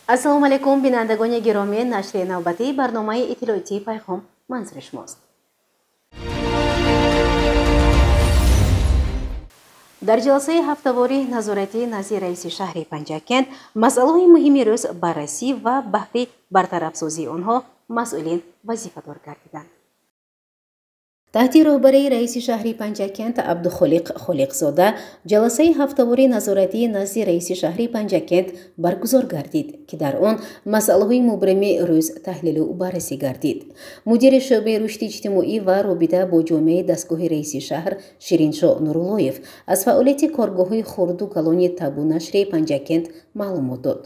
ассалому алайкум бинандагони гироми, нашри навбатии барномаи иттилоотии пайғом манзури шумост. дар ҷаласаи ҳафтавори назорати назди раиси шаҳри Панҷакент масъалаҳои муҳими рӯз баррасӣ ва баҳри бартарафсозии онҳо масъулин вазифадор гардиданд. таҳти роҳбарии раиси шаҳри Панҷакент Абдухолиқ Холиқзода ҷаласаи ҳафтавори назоратии назди раиси шаҳри Панҷакент баргузор гардид, ки дар он масъалаҳои мубрими рӯз таҳлилу баррасӣ гардид. мудири шӯъбаи рушди иҷтимоӣ ва робита бо ҷомеаи дастгоҳи раиси шаҳр Шириншоҳ Нуруллоев аз фаъолияти коргоҳҳои хурду калони Табу нашри Панҷакент маълумот дод.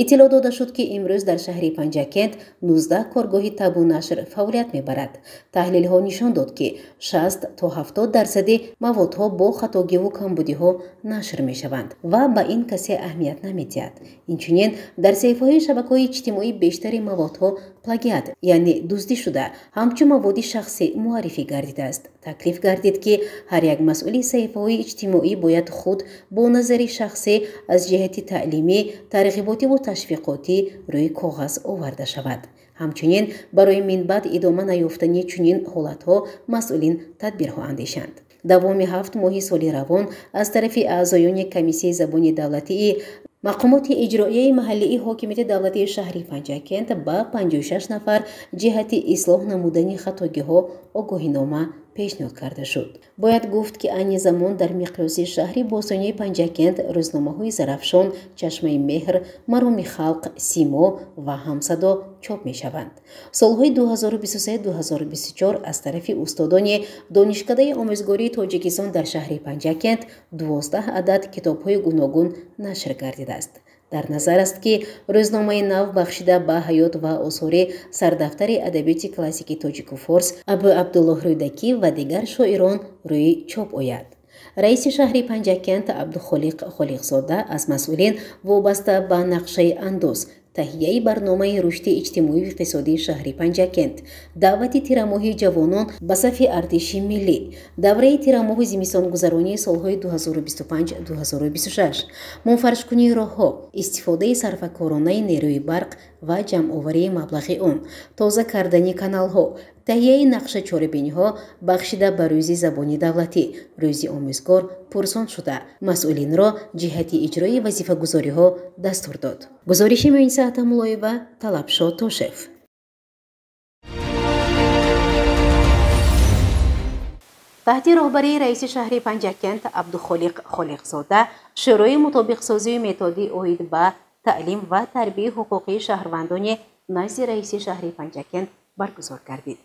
иттилоъ дода шуд, ки имрӯз дар шаҳри Панҷакент 19 коргоҳи Табу нашр фаъолият мебарад. таҳлилҳо нишон дод, ки 60 то 70% маводҳо бо хатогиву камбудиҳо нашр мешаванд ва ба ин касе аҳамият намедиҳад. инчунин дар саҳифаҳои шабакаҳои иҷтимоӣ бештари маводҳо плагиат, яъне дуздӣ шуда ҳамчун маводи шахсӣ муаррифӣ гардидааст. таклиф гардид, ки ҳар як масъули саҳифаҳои иҷтимоӣ бояд худ бо назари шахсӣ аз ҷиҳати таълимӣ, тарғиботиву ташвиқотӣ рӯи коғаз оварда шавад. ҳамчунин барои минбаъд идома наёфтани чунин ҳолатҳо масъулин тадбирҳо андешанд. давоми 7 моҳи соли равон аз тарафи аъзоёни комиссияи забони давлатии мақомоти иҷроияи маҳаллии ҳокимияти давлатии шаҳри Панҷакент ба 56 нафар ҷиҳати ислоҳ намудани хатогиҳо огоҳинома пешниҳод карда шуд. бояд гуфт, ки айни замон дар миқёси шаҳри босонии Панҷакент рӯзномаҳои Зарафшон, Чашмаи Меҳр, Мароми халқ, Симо ва Ҳамсадо чоп мешаванд. солҳои 2023-2024 аз тарафи устодони донишкадаи омӯзгории Тоҷикистон дар шаҳри Панҷакент 12 адад китобҳои гуногун нашр гардидааст. дар назар аст, ки рӯзномаи нав бахшида ба ҳаёт ва осори сардафтари адабиёти классики тоҷику форс Абу Абдуллоҳ Рӯдакӣ ва дигар шоирон рӯи чоп ояд. раиси шаҳри Панҷакент Абдухолиқ Холиқзода аз масъулин вобаста ба нақшаи андоз, таҳияи барномаи рушди иҷтимоиву иқтисодии шаҳри Панҷакент, даъвати тирамоҳии ҷавонон ба сафи артиши миллӣ, давраи тирамоҳу зимистонгузаронии солҳои 2025-2026, мунфаршкунии роҳҳо, истифодаи сарфакоронаи нерӯи барқ ва ҷамъоварии маблағи он, тоза кардани каналҳо, таҳияи нақша чорабиниҳо бахшида ба рӯзи забони давлатӣ, рӯзи омӯзгор пурсон шуда масъулинро ҷиҳати иҷрои вазифагузориҳо дастур дод. гузориши Муъинса Атамуллоева, Талабшод Тошев. таҳти роҳбарии раиси шаҳри Панҷакент Абдухолиқ Холиқзода шӯрои мутобиқсозию методи оид ба таълим ва тарбияи ҳуқуқии шаҳрвандони назди раиси шаҳри Панҷакент баргузор гардид.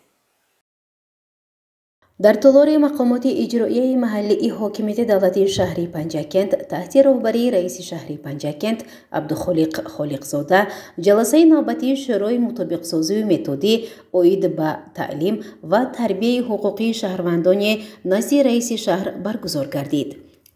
дар толори мақомоти иҷроияи маҳаллии ҳокимияти давлатии шаҳри Панҷакент таҳти роҳбарии раиси шаҳри Панҷакент Абдухолиқ Холиқзода ҷаласаи навбатии шӯрои мутобиқсозию методӣ оид ба таълим ва тарбияи ҳуқуқии шаҳрвандони назди раиси шаҳр баргузор гардид.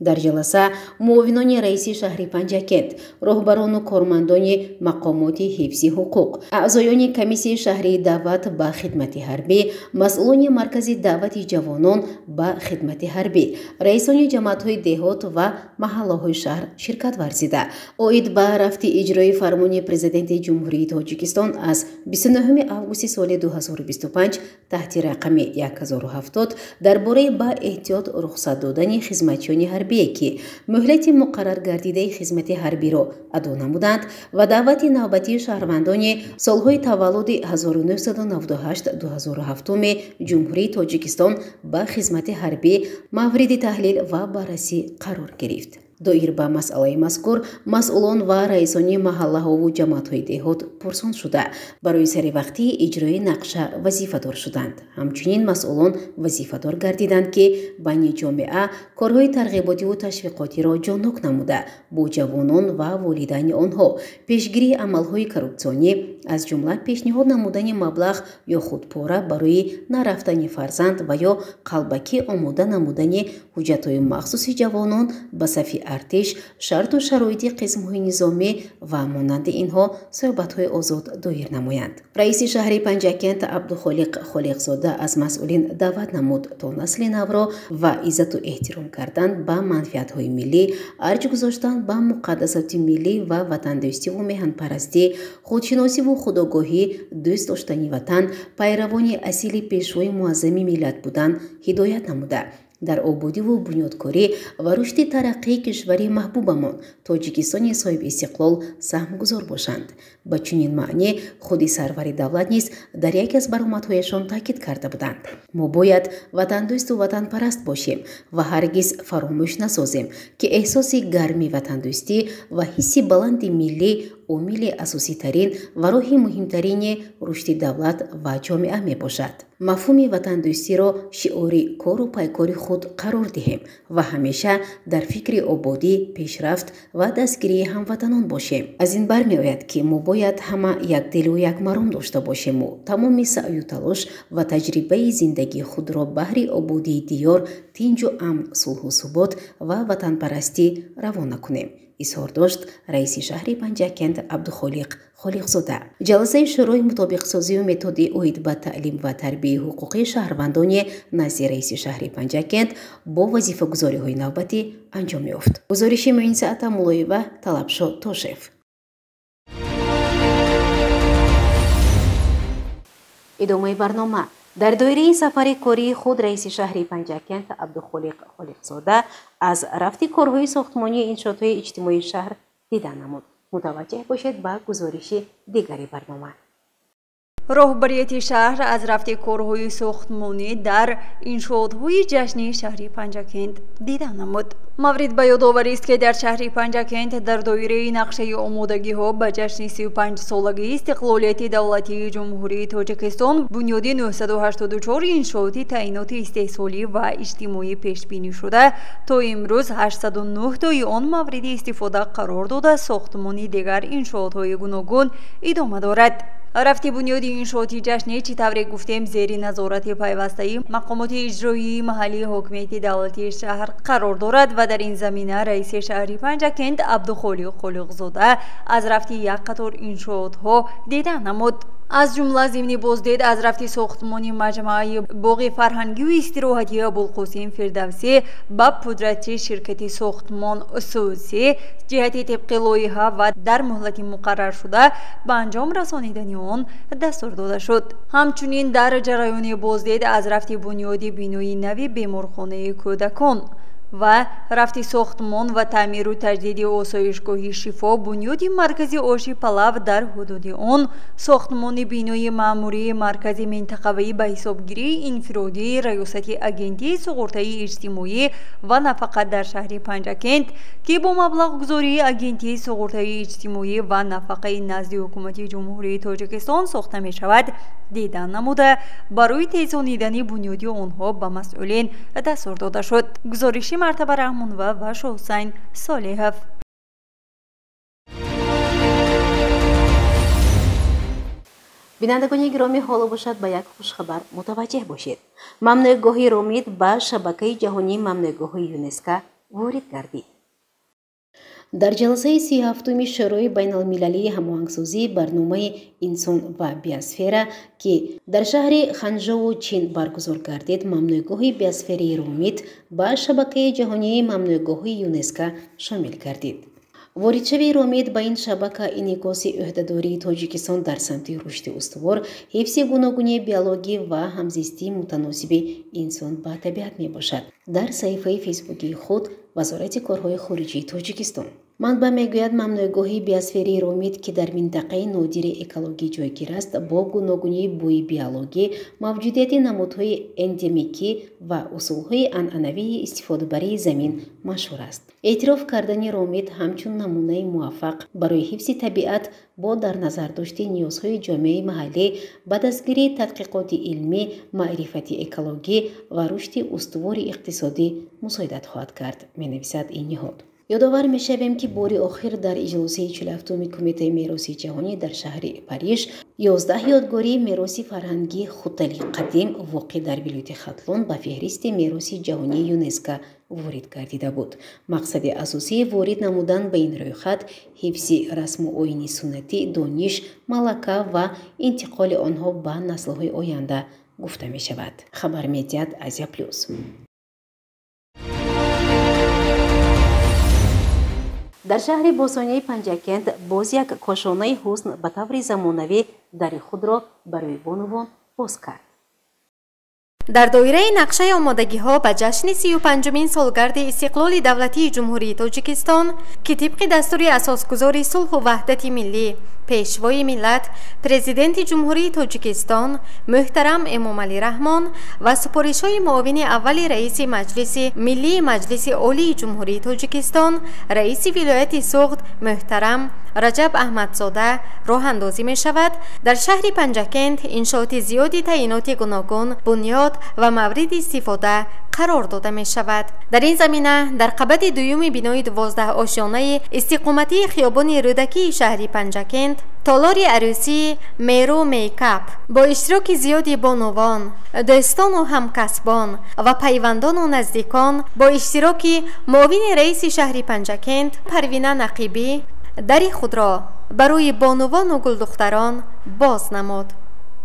дар ҷаласа муовинони раиси шаҳри Панҷакент, роҳбарону кормандони мақомоти ҳифзи ҳуқуқ, аъзоёни комиссияи шаҳрии даъват ба хидмати ҳарбӣ, масъулони маркази даъвати ҷавонон ба хидмати ҳарбӣ, раисони ҷамъиятҳои деҳот ва маҳаллаҳои шаҳр ширкат варзида оид ба рафти иҷрои фармони президенти ҷумҳурии Тоҷикистон аз 29 августи соли 2025 таҳти рақами 1070 дар бораи ба эҳтиёт рухсат додани хизматчиёни ҳарбӣ ки муҳлати муқаррар гардидаи хизмати ҳарбиро адо намуданд ва даъвати навбатии шаҳрвандони солҳои таваллуди 1998-2007 ҷумҳурии Тоҷикистон ба хизмати ҳарбӣ мавриди таҳлил ва баррасӣ қарор гирифт. доир ба масъалаи мазкур масъулон ва раисони маҳаллаҳову ҷамъиятҳои деҳот пурсон шуда барои саривақтии иҷрои нақша вазифадор шуданд. ҳамчунин масъулон вазифадор гардиданд, ки байни ҷомеа корҳои тарғиботиву ташвиқотиро ҷондок намуда бо ҷавонон ва волидайни онҳо пешгирии амалҳои коррупсионӣ аз ҷумла пешниҳод намудани маблағ ё худпора барои нарафтани фарзанд ва ё қалбакӣ омода намудани ҳуҷҷатҳои махсуси ҷавонон ба сафи артиш, шарту шароити қисмҳои низомӣ ва монанди инҳо суҳбатҳои озод доир намоянд. раиси шаҳри Панҷакент Абдухолиқ Холиқзода аз масъулин даъват намуд то насли навро ва иззату эҳтиром кардан ба манфиатҳои миллӣ, арҷ гузоштан ба муқаддасоти миллӣ ва ватандӯстиву меҳанпарастӣ, худшиносиву худогоҳӣ, дӯст доштани ватан, пайравони асили пешвои муаззами миллат будан ҳидоят намуда, дар ободиву бунёдкорӣ ва рушди тараққии кишвари маҳбубамон Тоҷикистони соҳибистиқлол саҳмгузор бошанд. ба чунин маънӣ худи сарвари давлат низ дар яке аз баромадҳояшон таъкид карда буданд: мо бояд ватандӯсту ватанпараст бошем ва ҳаргиз фаромӯш насозем, ки эҳсоси гарми ватандӯстӣ ва ҳисси баланди миллӣ омили асоситарин ва роҳи муҳимтарини рушди давлат ва ҷомеа мебошад. мафҳуми ватандӯстиро шиори кору пайкори худ қарор диҳем ва ҳамеша дар фикри ободӣ, пешрафт ва дастгирии ҳамватанон бошем. аз ин бармеояд, ки мо бояд ҳама якдилу якмаром дошта бошему тамоми саъю талош ва таҷрибаи зиндагии худро баҳри ободии диёр, тинҷу амн, сулҳу субот ва ватанпарастӣ равона кунем, изҳор дошт раиси шаҳри Панҷакент Абдухолиқ Холиқзода. ҷаласаи шӯрои мутобиқсозию методи оид ба таълим ва тарбияи ҳуқуқи шаҳрвандони назди раиси шаҳри Панҷакент бо вазифагузориҳои навбатӣ анҷом ёфт. гузориши Муъинниса Атамуллоева, Талабшо Тошев. идомаи барнома. дар доираи сафари кории худ раиси шаҳри Панҷакент Абдухолиқ Холиқзода аз рафти корҳои сохтмонии иншоотҳои иҷтимоии шаҳр дидан намуд. мутаваҷҷеҳ бошед ба гузориши дигари барнома. роҳбарияти шаҳр аз рафти корҳои сохтмонӣ дар иншоотҳои ҷашнии шаҳри Панҷакент дидан намуд. маврид ба ёдоварист, ки дар шаҳри Панҷакент дар доираи нақшаи омодагиҳо ба ҷашни 35-солагии истиқлолияти давлатии ҷумҳурии Тоҷикистон бунёди 984 иншооти таъиноти истеҳсолӣ ва иҷтимоӣ пешбинӣ шуда, то имрӯз 809 тои он мавриди истифода қарор дода, сохтмони дигар иншоотҳои гуногун идома дорад. рафти бунёди иншооти ҷашнӣ чӣ тавре гуфтем зери назорати пайвастаи мақомоти иҷроии маҳаллии ҳокимияти давлатии шаҳр қарор дорад ва дар ин замина раиси шаҳри Панҷакент Абдухолиқ Холиқзода аз рафти як қатор иншоотҳо дидан намуд. аз ҷумла зимни боздид аз рафти сохтмони маҷмӯаи боғи фарҳангию истироҳатӣ Абулқосим Фирдавсӣ ба пудратчи ширкати сохтмон Сӯсӣ ҷиҳати тибқи лоиҳа ва дар муҳлати муқарраршуда ба анҷом расонидани он дастур дода шуд. ҳамчунин дар ҷараёни боздид аз рафти бунёди бинои нави беморхонаи кӯдакон ва рафти сохтмон ва таъмиру таҷдиди осоишгоҳи шифо, бунёди маркази оши Палав дар ҳудуди он, сохтмони бинои маъмурии маркази минтақавӣ ба ҳисобгирии инфиродии раёсати агентии суғуртаи иҷтимоӣ ва нафақат дар шаҳри Панҷакент, ки бо маблағгузории агентии суғуртаи иҷтимоӣ ва нафақаи назди ҳукумати ҷумҳурии Тоҷикистон сохта мешавад, дидан намуда барои тезонидани бунёди онҳо ба масъулин дастур дода шуд. гузориши Мартаба Раҳмонова ва Шоҳусайн Солеҳов. бинандагони гиромӣ, ҳоло бошад ба як хушхабар мутаваҷҷеҳ бошед. мамнӯъгоҳи Ромид ба шабакаи ҷаҳонии мамнӯъгоҳҳои ЮНЕСКО ворид гардид. дар ҷаласаи 37-уми шӯрои байналмилалии ҳамоҳангсозии барномаи инсон ва биосфера, ки дар шаҳри Ханчжоу, Чин баргузор гардид, мамнӯъгоҳи биосферии Ромид ба шабакаи ҷаҳонии мамнӯъгоҳҳои ЮНЕСКО шомил гардид. воридшави Ромид ба ин шабака инъикоси ӯҳдадории Тоҷикистон дар самти рушди устувор, ҳифзи гуногунии биологӣ ва ҳамзистии мутаносиби инсон ба табиат мебошад. дар саҳифаи фейсбукии худ вазорати корҳои хориҷии Тоҷикистон манбаъ мегӯяд, мамнӯъгоҳи биосферии Ромид, ки дар минтақаи нодири экологӣ ҷойгир аст, бо гуногунии бӯи биологӣ, мавҷудияти намудҳои эндемикӣ ва усулҳои анъанавии истифодабарии замин машҳур аст. эътироф кардани Ромид ҳамчун намунаи муваффақ барои ҳифзи табиат бо дар назар дошти ниёзҳои ҷомеаи маҳаллӣ ба дастгирии тадқиқоти илмӣ, маърифати экологӣ ва рушди устувори иқтисодӣ мусоидат хоҳад кард, менависад ин ниҳод. یادآور می‌شویم که بار آخر در اجلاس 47 کمیته میراث جهانی در شهر پاریژ 11 یادگاری میراث فرهنگی خوتل قدیم واقع در ولایت ختلون به فهرست میراث جهانی یونسکو وارد گردیده بود. مقصد اساسی وارد نمودن به این رویخط حفظ رسم و آیین سنتی، دانش، ملکه و انتقال آنها به نسل‌های آینده گفته می شود. خبر می‌دهد آسیا پلوس. در شهر بوسونی پنجاکند باز یک کاشانه حسن به طور زمانوی در خود را برای بانوان باز کرد. در دایره نقشه آمادگی‌ها به جشن 35مین سالگرد استقلال دولتی جمهوری تاجیکستان که طبق دستور اساسگذار صلح و وحدت ملی پیشوای ملت پرزیدنت جمهوری تاجیکستان محترم امامعلی رحمان و سپارش‌های معاون اول رئیس مجلس ملی مجلس عالی جمهوری تاجیکستان رئیس ولایت سوخت محترم رجب احمدزاده راه اندازی می شود. در شهر پنجاکند انشاءات زیادی تعیینات گوناگون بنیاد و مورد استفاده قرار داده می شود. در این زمینه در قبض دوم بینای 12 آشیانه استقامتی خیابان رودکی شهر پنجاکند تالار عروسی میرو میکاپ با اشتراک زیادی بانوان، دوستان و همکسبان و پیوندان و نزدیکان با اشتراک معاون رئیس شهر پنجاکند پروینه نقیبی در خود را برای بانوان و گلدختران باز نمود.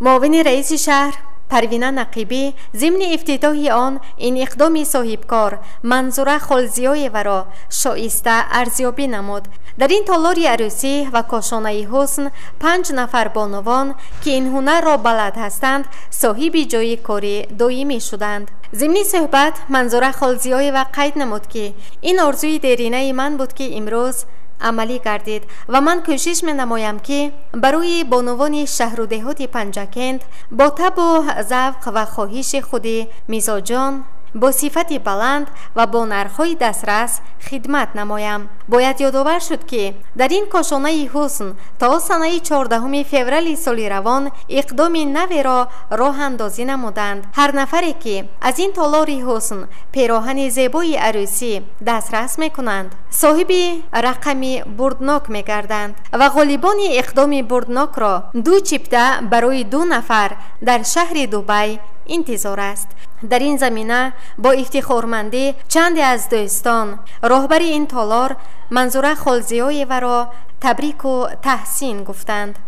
معاون رئیس شهر پروینه نقیبی ضمن افتتاح آن این اقدام صاحبکار منظوره خلزیای ورا شایسته ارزیابی نمود. در این تالار عروسی و کاشانه حسن 5 نفر بانوان که این هنر را بلد هستند صاحب جای کاری دائمی شدند. ضمن صحبت منظوره خلزیای و قید نمود که این آرزوی دیرینه من بود که امروز عملی گردید و من کوشش می نمایم که برای بانوان شهر و دهات پنجاکند با طب و ذوق و خواهش خودی میزاجان با صفت بلند و با نرخ‌های دسترس خدمت نمایم. باید یادآور شد که در این کاشانه حسن تا سنه 14 فوریه سال روان اقدام نوی را راه اندازی نمودند. هر نفری که از این تالار حسن پیراهن زیبای عروسی دسترس میکنند صاحب رقمی بردناک میگردند و غالبان اقدام بردناک را 2 چیپته برای 2 نفر در شهر دبی انتظار است. در این زمینه با افتخارمندی چند از دوستان راهبر این تالار منظوره خلزیای ورا تبریک و تحسین گفتند.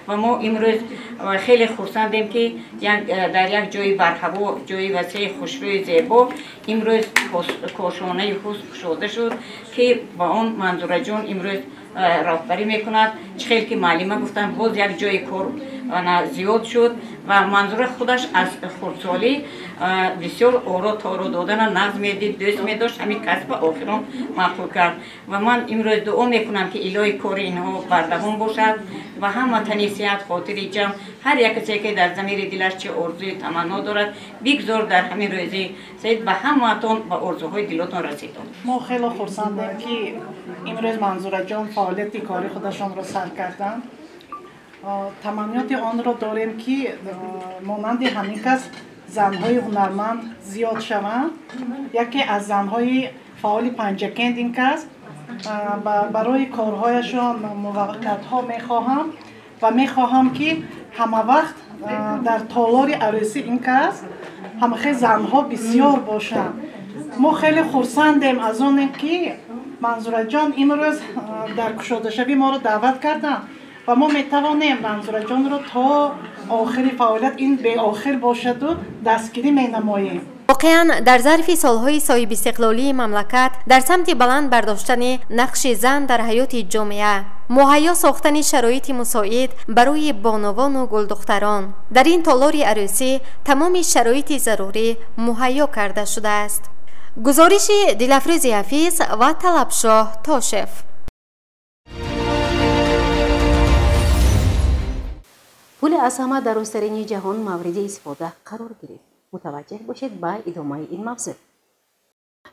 و ما امروز خیلی خرسندیم که در یک جای برهوا، جای وسیع خوشروی زیبا امروز کاشانه حسن شده شد که با اون منظوره جان امروز راهبری میکند. خیلی که معلمه گفتن باز یک جای کار زیاد شد و منظور خودش از خردسالی بسیار آرا تارا دادن نظم میدید، دوست میداشت، همین کسب آخران محقوق کرد و من امروز دعا میکنم که الهی کار اینها بردوام باشد و همه تنیسیت خاطر جمع هر یک کسی که در ضمیر دلش چه آرزوی تمنا دارد بگذار در همین روزی سید به همتون به آرزوهای دلتون رسیدون. ما خیلی خرسندیم که امروز منظوره جان فعالیت کاری خودشان را سر کردند. تمنیات آن را داریم که مانند همین کس زنهای هنرمند زیاد شوند. یکی از زنهای فعال پنجاکند این کس برای کارهایشان موفقیت ها میخواهم و میخواهم که همه وقت در تالار عروسی این کس همه زنها بسیار باشند. ما خیلی خرسندیم از اون که منظوره جان امروز در گشاده شبی ما رو دعوت کردن و ما میتوانیم منظوره جان رو تا آخری فعالیت این به آخر باشد و دستگیری مینماییم. واقعا در ظرف سالهای صاحب استقلالی مملکت در سمت بلند برداشتن نقش زن در حیات جامعه مهیا ساختن شرایط مساعد برای بانوان و گلدختران در این تالار عروسی تمام شرایط ضروری مهیا کرده شده است. گزارش دلافروز حفیظ و طلبشاه تاشف. پول اسهمه در استرین جهان مورد استفاده قرار گرفت. متوجه باشید با ادامه این موضوع.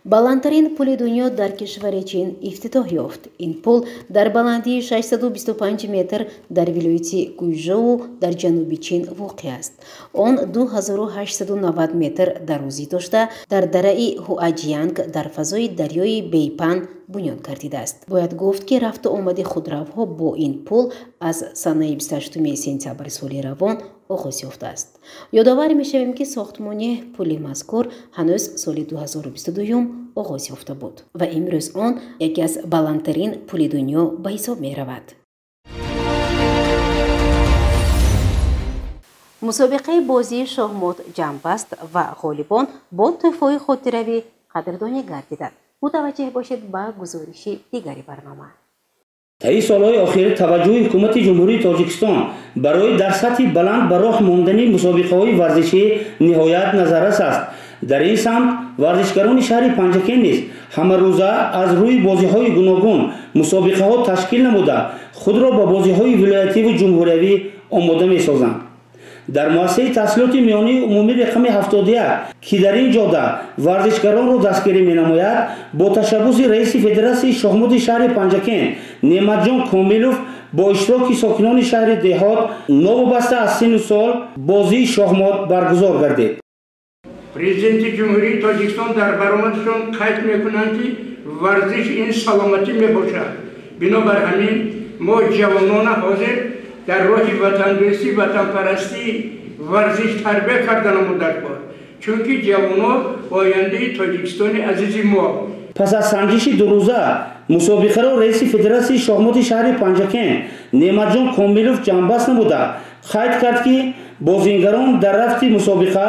баландтарин пули дунё дар кишвари чин ифтитоҳ ёфт. Ин пул дар баландии 625 метр дар вилояти Гуйжоу дар ҷануби Чин воқеъ аст. Он 2890 метр дарозӣ дошта, дар дараи Хуаҷянг дар фазои дарёи Бейпан бунёд гардидааст. Бояд гуфт ки рафту омади худравҳо бо ин пул аз санаи 28 сентябри соли равон оғоз ёфтааст. Ёдовар мешавем ки сохтмони пули мазкур ҳанӯз соли 2022 оғоз ёфта буд ва имрӯз он яке аз баландтарин пули дунё ба ҳисоб меравад. мусобиқаи бозии Шоҳмод ҷамбаст ва ғолибон бо тӯҳфаҳои хотиравӣ қадрдонӣ гардиданд. мутаваҷҷеҳ бошед ба гузориши дигари барнома. таи солҳои охир таваҷҷӯҳи ҳукумати ҷумҳурии Тоҷикистон барои дар сатҳи баланд ба роҳ мондани мусобиқаҳои варзишӣ ниҳоят назаррас аст. дар ин самт варзишгарони шаҳри Панҷакен низ ҳамарӯза аз рӯи бозиҳои гуногун мусобиқаҳо ташкил намуда худро ба бозиҳои вилоятиву ҷумҳуриявӣ омода месозанд. дар муассисаи таҳсилоти миёнии умумии рақами 71 ки дар ин ҷода варзишгаронро дастгирӣ менамояд, бо ташаббуси раиси федератсияи шоҳмоди шаҳри Панҷакен Неъматҷон Комилов бо иштироки сокинони шаҳри деҳот новобаста аз синну сол бозии шоҳмод баргузор гардид. президенти ҷумҳурии Тоҷикистон дар баромадашон қайд мекунанд ки варзиш ин саломатӣ мебошад. бинобар ҳамин мо ҷавонона ҳозир дар роҳи ватандӯстӣ ватанпарастӣ варзиш тарбия карда намудак бод, чунки ҷавонон ояндаи Тоҷикистони азизи мо. пас аз санҷиши дурӯза мусобиқаро раиси федератсияи шоҳмоди шаҳри Панҷакен Неъматҷон Комилов ҷамъбаст намуда қайд кард ки бозингарон дар рафти мусобиқа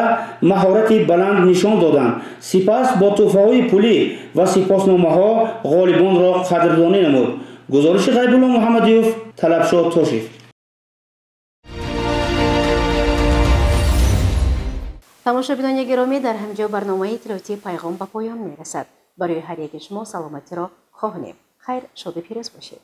маҳорати баланд нишон доданд. сипас бо тӯҳфаҳои пулӣ ва сипосномаҳо ғолибонро қадрдонӣ намуд. гузориши Ғайбулло Муҳаммадиёв, Талабшод Тошев. тамошобинони гиромӣ, дар ҳамҷо барномаи иттилоотии пайғом ба поён мерасад. барои ҳар яки шумо саломатиро хоҳонем. хайр, шоду пирӯз бошед.